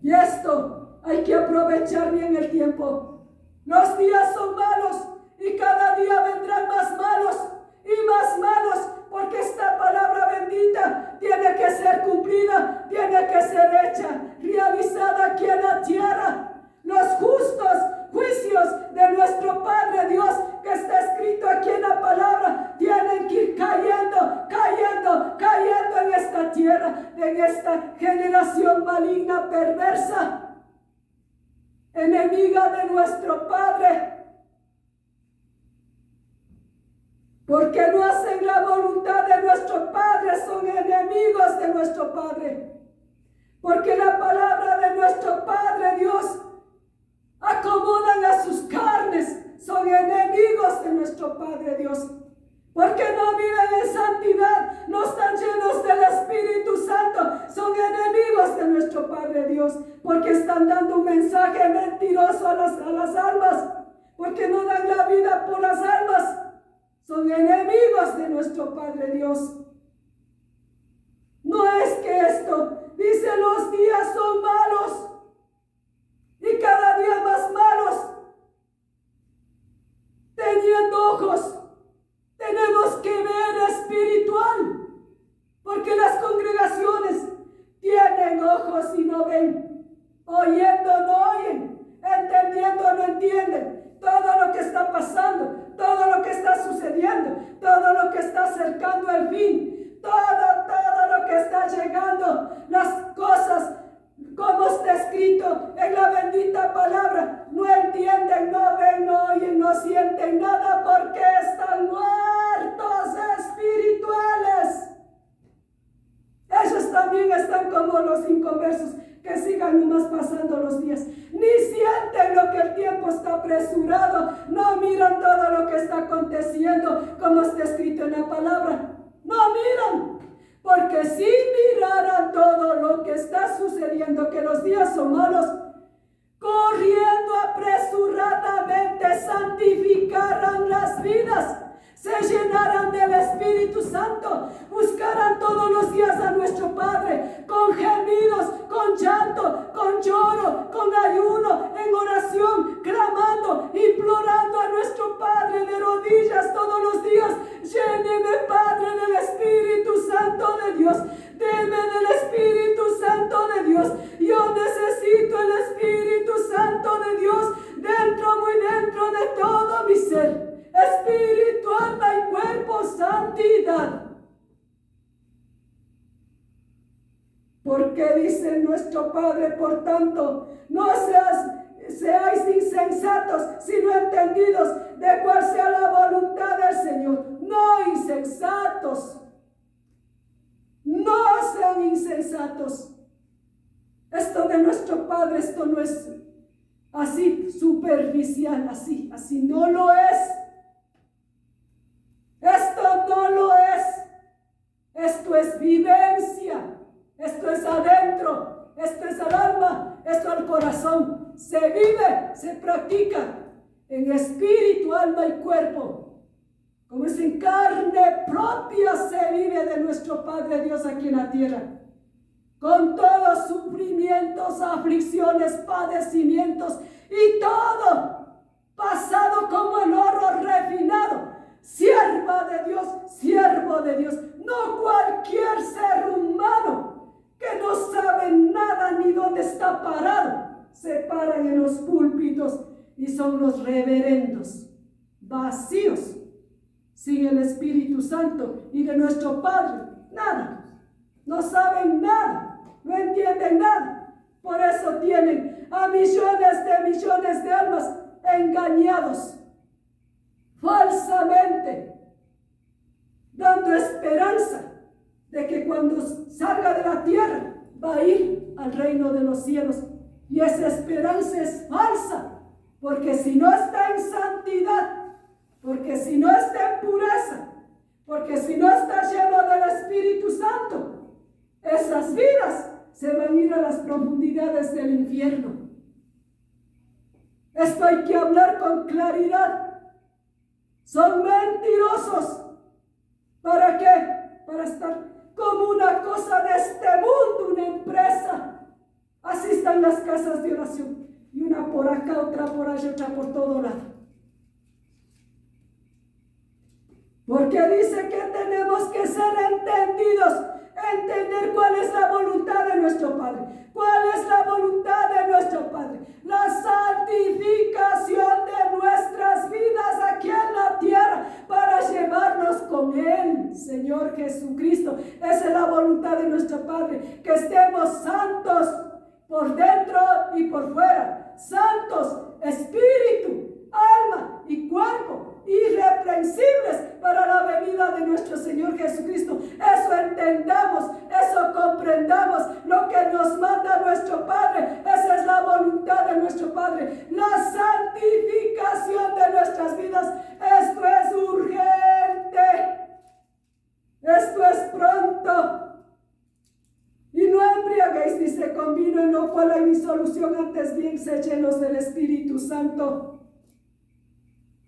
Y esto hay que aprovechar bien el tiempo. Los días son malos y cada día vendrán más malos y más malos, porque esta palabra bendita tiene que ser cumplida, tiene que ser hecha, realizada aquí en la tierra. Los justos juicios de nuestro Padre Dios, que está escrito aquí en la palabra, tienen que ir cayendo en esta tierra, en esta generación maligna, perversa, enemiga de nuestro Padre. Porque no hacen la voluntad de nuestro Padre, son enemigos de nuestro Padre. Porque la palabra de nuestro Padre Dios acomodan a sus carnes, son enemigos de nuestro Padre Dios. Porque no viven en santidad, no están llenos del Espíritu Santo, son enemigos de nuestro Padre Dios. Porque están dando un mensaje mentiroso a las almas, porque no dan la vida por las almas. Son enemigos de nuestro Padre Dios. No es que esto dice los días son malos y cada día más malos. Teniendo ojos, tenemos que ver espiritual, porque las congregaciones tienen ojos y no ven, oyendo no oyen, entendiendo no entienden. Todo lo que está pasando, todo lo que está sucediendo, todo lo que está acercando al fin, todo lo que está llegando, las cosas como está escrito en la bendita palabra, no entienden, no ven, no oyen, no sienten nada, porque están muertos espirituales. Ellos también están como los inconversos, que sigan nomás pasando los días. Ni sienten lo que el tiempo está apresurado. No miran todo lo que está aconteciendo, como está escrito en la palabra. No miran. Porque si miraran todo lo que está sucediendo, que los días son malos, corriendo apresuradamente santificaran las vidas, se llenarán del Espíritu Santo, buscarán todos los días a nuestro Padre, con gemidos, con llanto, con lloro, con ayuno, en oración, clamando, implorando a nuestro Padre de rodillas todos los días. Lléneme, Padre, del Espíritu Santo de Dios. Deme del Espíritu Santo de Dios. Yo necesito el Espíritu Santo de Dios dentro, muy dentro de todo mi ser. Espíritu, alma y cuerpo, santidad. Porque dice nuestro Padre, por tanto, no seáis insensatos, sino entendidos de cuál sea la voluntad del Señor. No insensatos. No sean insensatos. Esto de nuestro Padre, esto no es así superficial, así no lo es. Esto no lo es. Esto es vivencia. Esto es adentro. Esto es al alma. Esto al corazón. Se vive, se practica en espíritu, alma y cuerpo. Como es en carne propia se vive de nuestro Padre Dios aquí en la tierra. Con todos sufrimientos, aflicciones, padecimientos y todo pasado como el oro refinado. Sierva de Dios, siervo de Dios, no cualquier ser humano que no sabe nada ni dónde está parado. Se paran en los púlpitos y son los reverendos, vacíos, sin el Espíritu Santo y de nuestro Padre, nada, no saben nada, no entienden nada. Por eso tienen a millones de almas engañados falsamente, dando esperanza de que cuando salga de la tierra va a ir al reino de los cielos. Y esa esperanza es falsa, porque si no está en santidad, porque si no está en pureza, porque si no está lleno del Espíritu Santo, esas vidas se van a ir a las profundidades del infierno. Esto hay que hablar con claridad. Son mentirosos. ¿Para qué? Para estar como una cosa de este mundo, una empresa. Así están las casas de oración. Y una por acá, otra por allá, otra por todo lado. Porque dice que tenemos que ser entendidos. Entender cuál es la voluntad de nuestro Padre. ¿Cuál es la voluntad de nuestro Padre? La santificación de nuestras vidas aquí en la tierra para llevarnos con Él, Señor Jesucristo. Esa es la voluntad de nuestro Padre. Que estemos santos por dentro y por fuera. Santos, espíritu, alma y cuerpo. Irreprensibles para la venida de nuestro Señor Jesucristo. Eso entendamos, eso comprendamos, lo que nos manda nuestro Padre. Esa es la voluntad de nuestro Padre, la santificación de nuestras vidas. Esto es urgente, esto es pronto. Y no embriaguéis, dice, con vino, en lo cual hay disolución, antes bien se llenos del Espíritu Santo.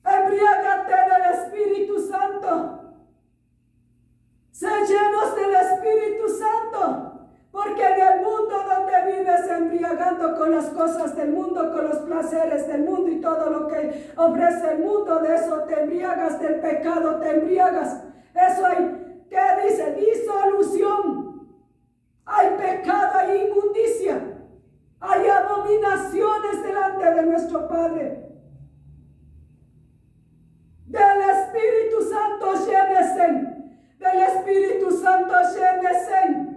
Embriágate del Espíritu Santo. Sé llenos del Espíritu Santo. Porque en el mundo donde vives embriagando con las cosas del mundo, con los placeres del mundo y todo lo que ofrece el mundo, de eso te embriagas, del pecado te embriagas. Eso hay, ¿qué dice? Disolución. Hay pecado, hay inmundicia. Hay abominaciones delante de nuestro Padre. Del Espíritu Santo llénese, del Espíritu Santo llénese.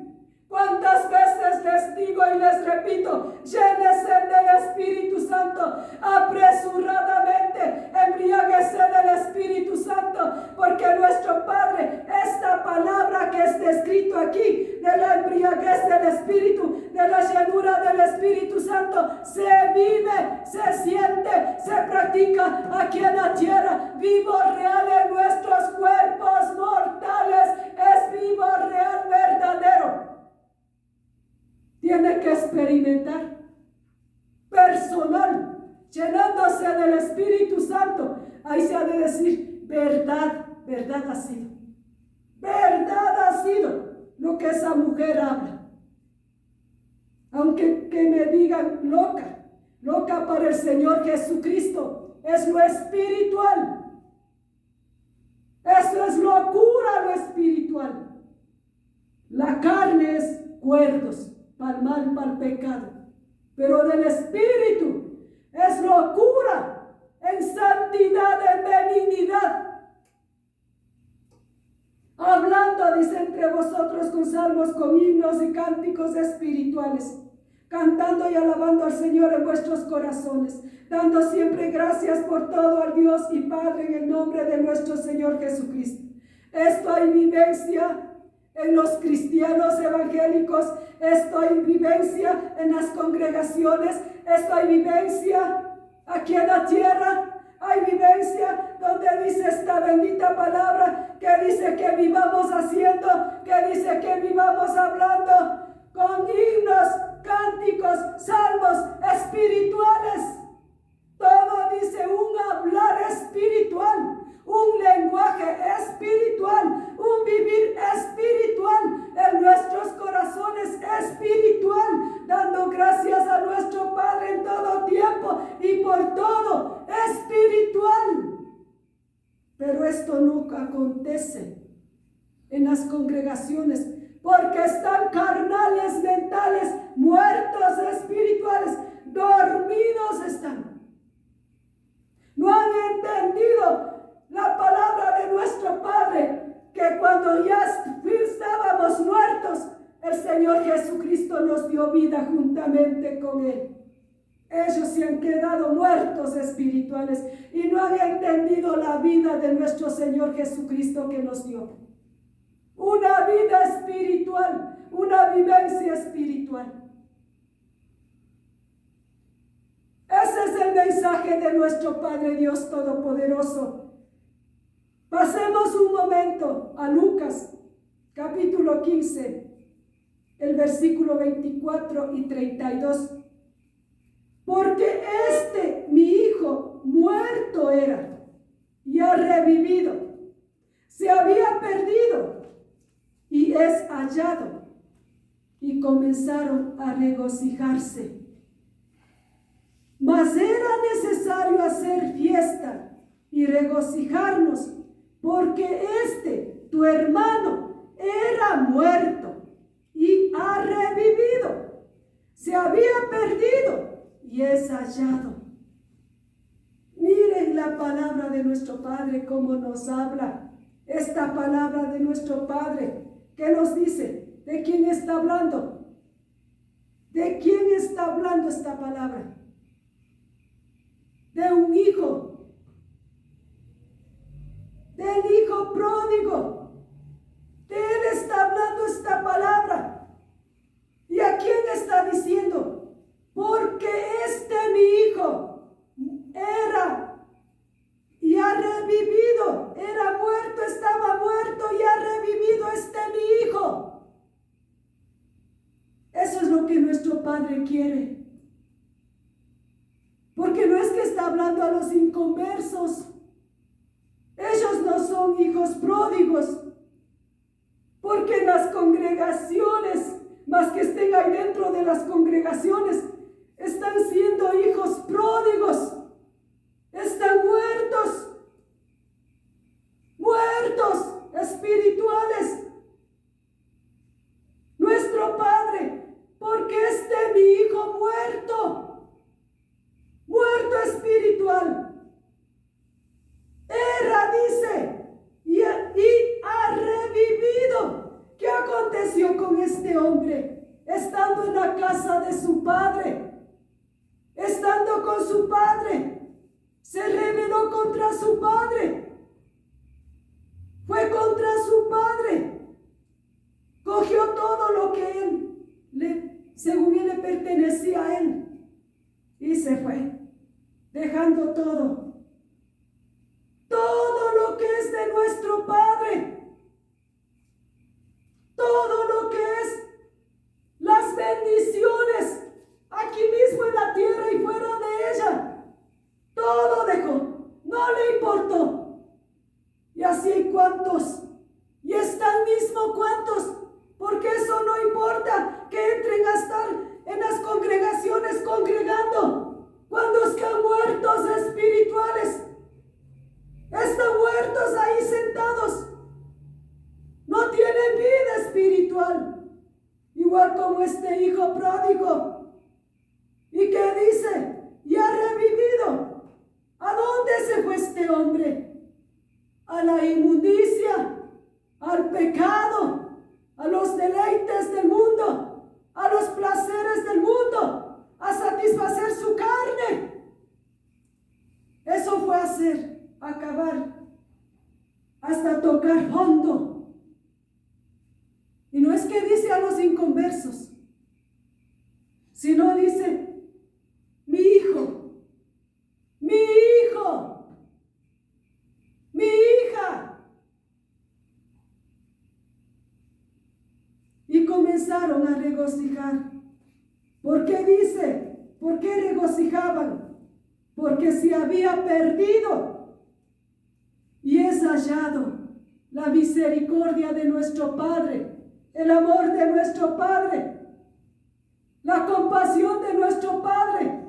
¿Cuántas veces les digo y les repito? Llénese del Espíritu Santo, apresuradamente, embriáguese del Espíritu Santo, porque nuestro Padre, esta palabra que está escrito aquí, de la embriaguez del Espíritu, de la llenura del Santo se vive, se siente, se practica aquí en la tierra. Vivo real en nuestros cuerpos mortales. Es vivo real verdadero. Tiene que experimentar personal, llenándose del Espíritu Santo. Ahí se ha de decir, verdad, verdad ha sido. Verdad ha sido lo que esa mujer habla. Aunque que me digan loca, loca para el Señor Jesucristo, es lo espiritual. Eso es locura, lo espiritual. La carne es cuerdos, para el mal, para el pecado. Pero del Espíritu es locura, en santidad, en benignidad. Hablando, dice, entre vosotros con salmos, con himnos y cánticos espirituales, cantando y alabando al Señor en vuestros corazones, dando siempre gracias por todo al Dios y Padre en el nombre de nuestro Señor Jesucristo. Esto hay vivencia en los cristianos evangélicos, esto hay vivencia en las congregaciones, esto hay vivencia aquí en la tierra, hay vivencia donde dice esta bendita palabra, que dice que vivamos haciendo, que dice que vivamos hablando con himnos, cánticos, salmos espirituales. Todo dice un hablar espiritual, un lenguaje espiritual, un vivir espiritual en nuestros corazones espiritual, dando gracias a nuestro Padre en todo tiempo y por todo espiritual. Pero esto nunca acontece en las congregaciones porque están carnales, mentales, muertos espirituales, dormidos están. No han entendido la palabra de nuestro Padre, que cuando ya estábamos muertos, el Señor Jesucristo nos dio vida juntamente con Él. Ellos se han quedado muertos espirituales y no han entendido la vida de nuestro Señor Jesucristo que nos dio. Una vida espiritual, una vivencia espiritual. Ese es el mensaje de nuestro Padre Dios Todopoderoso. Pasemos un momento a Lucas, capítulo 15, el versículo 24 y 32. Porque mi hijo, muerto era y ha revivido. Se había perdido y es hallado. Y comenzaron a regocijarse. Mas era necesario hacer fiesta y regocijarnos, porque tu hermano, era muerto y ha revivido. Se había perdido y es hallado. Miren la palabra de nuestro Padre, cómo nos habla. Esta palabra de nuestro Padre, ¿qué nos dice? ¿De quién está hablando? ¿De quién está hablando esta palabra? De un hijo, del hijo pródigo. De él está hablando esta palabra. ¿Y a quién está diciendo? Porque mi hijo era y ha revivido. Era muerto, estaba muerto y ha revivido mi hijo. Eso es lo que nuestro Padre quiere. Porque no es que está hablando a los inconversos. Ellos no son hijos pródigos. Porque en las congregaciones, más que estén ahí dentro de las congregaciones, están siendo hijos pródigos. Están muertos. Muertos espirituales. Nuestro Padre, porque mi hijo muerto. Muerto espiritual. Era, dice, y ha revivido. ¿Qué aconteció con este hombre? Estando en la casa de su padre, estando con su padre, se rebeló contra su padre. Fue contra su padre. Cogió todo lo que según él le pertenecía a él. se fue, dejando todo lo que es de nuestro Padre, todo lo que es las bendiciones aquí mismo en la tierra y fuera de ella, todo dejó, no le importó. Y así hay cuantos, y están mismo cuantos, porque eso no importa, que entren a estar en las congregaciones congregando, cuando están muertos espirituales, están muertos ahí sentados, no tienen vida espiritual, igual como este hijo pródigo, y que dice, y ha revivido. ¿A dónde se fue este hombre? A la inmundicia, al pecado, a los deleites del mundo, a los placeres del mundo, a satisfacer su carne. Eso fue hacer, acabar, hasta tocar fondo. Y no es que dice a los inconversos, sino dice, mi hijo, mi hijo, mi hija. Y comenzaron a regocijar. ¿Por qué dice? ¿Por qué regocijaban? Porque se había perdido y es hallado la misericordia de nuestro Padre, el amor de nuestro Padre, la compasión de nuestro Padre,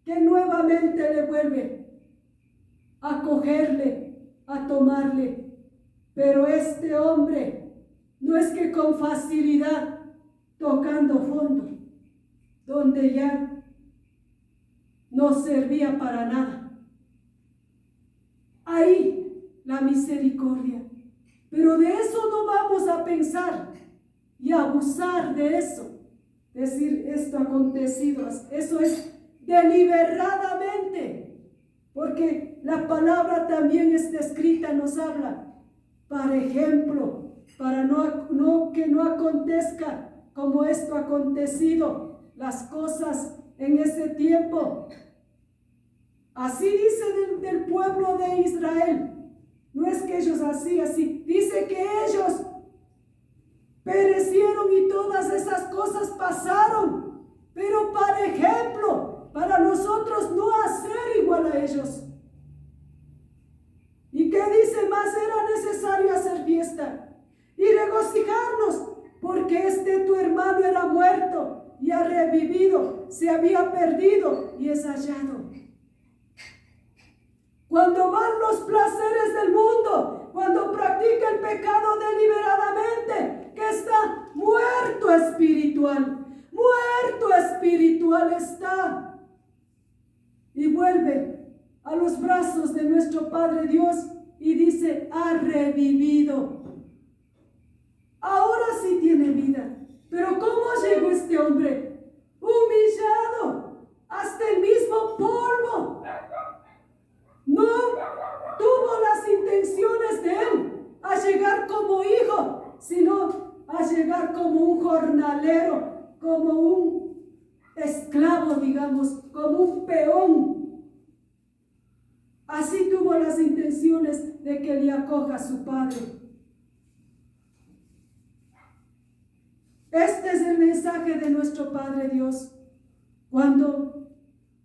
que nuevamente le vuelve a cogerle, a tomarle. Pero este hombre no es que con facilidad, tocando fondo, donde ya no servía para nada. Ahí la misericordia. Pero de eso no vamos a pensar y a abusar de eso. Decir, esto ha acontecido, eso es deliberadamente, porque la palabra también está escrita, nos habla, para ejemplo, para que no acontezca como esto ha acontecido, las cosas en ese tiempo. Así dice del pueblo de Israel. No es que ellos así, dice que ellos perecieron y todas esas cosas pasaron, pero para ejemplo, para nosotros no hacer igual a ellos. ¿Y qué dice más? Era necesario hacer fiesta y regocijarnos, porque tu hermano era muerto y ha revivido, se había perdido y es hallado. Cuando van los placeres del mundo, cuando practica el pecado deliberadamente, que está muerto espiritual está. Y vuelve a los brazos de nuestro Padre Dios y dice, ha revivido. Ahora sí tiene vida. Pero ¿cómo llegó este hombre? Humillado, hasta el mismo polvo. No tuvo las intenciones de él a llegar como hijo, sino a llegar como un jornalero, como un esclavo, digamos, como un peón. Así tuvo las intenciones de que le acoja a su padre. Este es el mensaje de nuestro Padre Dios. Cuando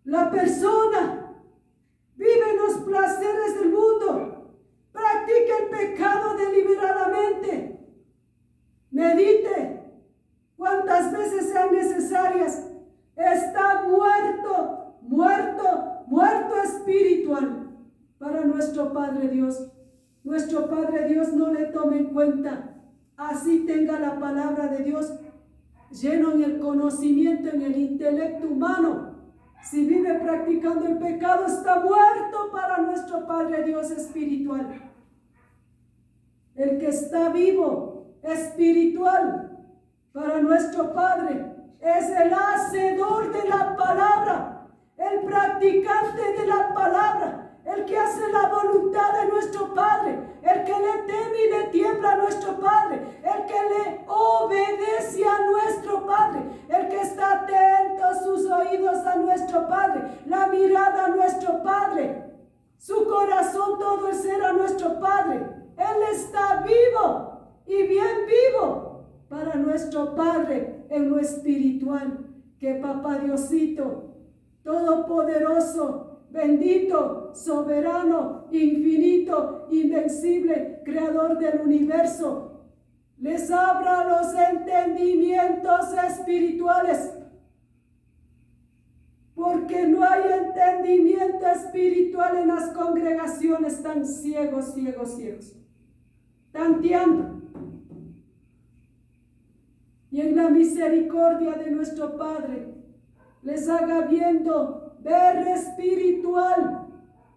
la persona vive los placeres del mundo, practica el pecado deliberadamente, medite cuantas veces sean necesarias, está muerto espiritual para nuestro Padre Dios. Nuestro Padre Dios no le toma en cuenta. Así tenga la palabra de Dios lleno en el conocimiento, en el intelecto humano. Si vive practicando el pecado, está muerto para nuestro Padre Dios espiritual. El que está vivo, espiritual, para nuestro Padre, es el hacedor de la palabra, el practicante de la palabra, el que hace la voluntad de nuestro Padre, el que le teme y le tiembla a nuestro Padre, el que le obedece a nuestro Padre, el que está atento a sus oídos a nuestro Padre. corazón, todo el ser a nuestro Padre. Él está vivo y bien vivo para nuestro Padre en lo espiritual. Que Papá Diosito, todopoderoso, bendito, soberano, infinito, invencible, creador del universo, les abra los entendimientos espirituales, porque no hay entendimiento espiritual en las congregaciones. Tan ciegos, tanteando. Y en la misericordia de nuestro Padre, les haga viendo, ver espiritual,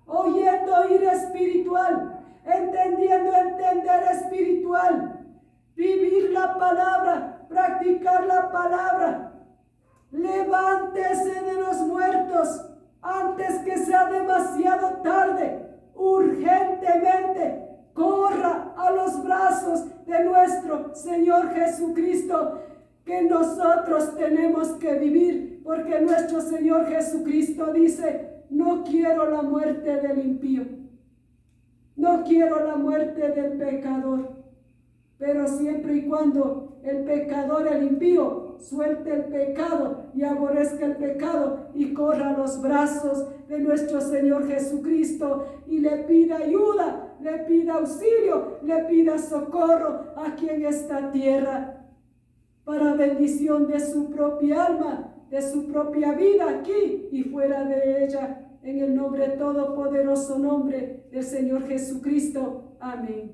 oyendo, oír espiritual, entendiendo, entender espiritual, vivir la palabra, practicar la palabra. Levántese de los muertos antes que sea demasiado tarde. Urgentemente corra a los brazos de nuestro Señor Jesucristo, que nosotros tenemos que vivir, porque nuestro Señor Jesucristo dice: no quiero la muerte del impío, no quiero la muerte del pecador, pero siempre y cuando el pecador, el impío, suelte el pecado y aborrezca el pecado y corra a los brazos de nuestro Señor Jesucristo y le pida ayuda, le pida auxilio, le pida socorro aquí en esta tierra, para bendición de su propia alma, de su propia vida aquí y fuera de ella, en el nombre todopoderoso nombre del Señor Jesucristo. Amén.